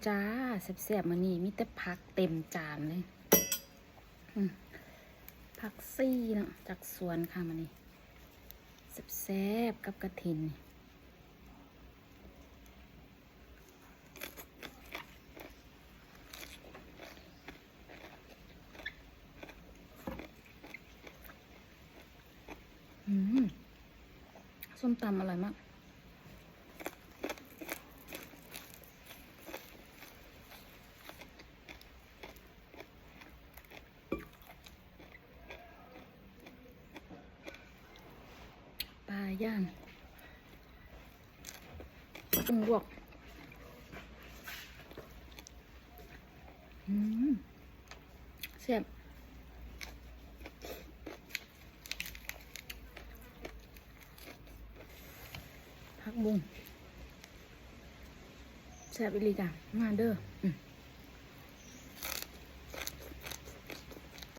จ้าแซ่บๆมื้อนี้มีแต่ผักเต็มจานเลยผักซี่เนาะจากสวนค่ะมื้อนี้แซ่บๆกับกระถินส้มตำอร่อยมากปลาย่างกุ้งลวกแซ่บผักบุ้งแซ่บอีหลีจ้ะมาเด้อ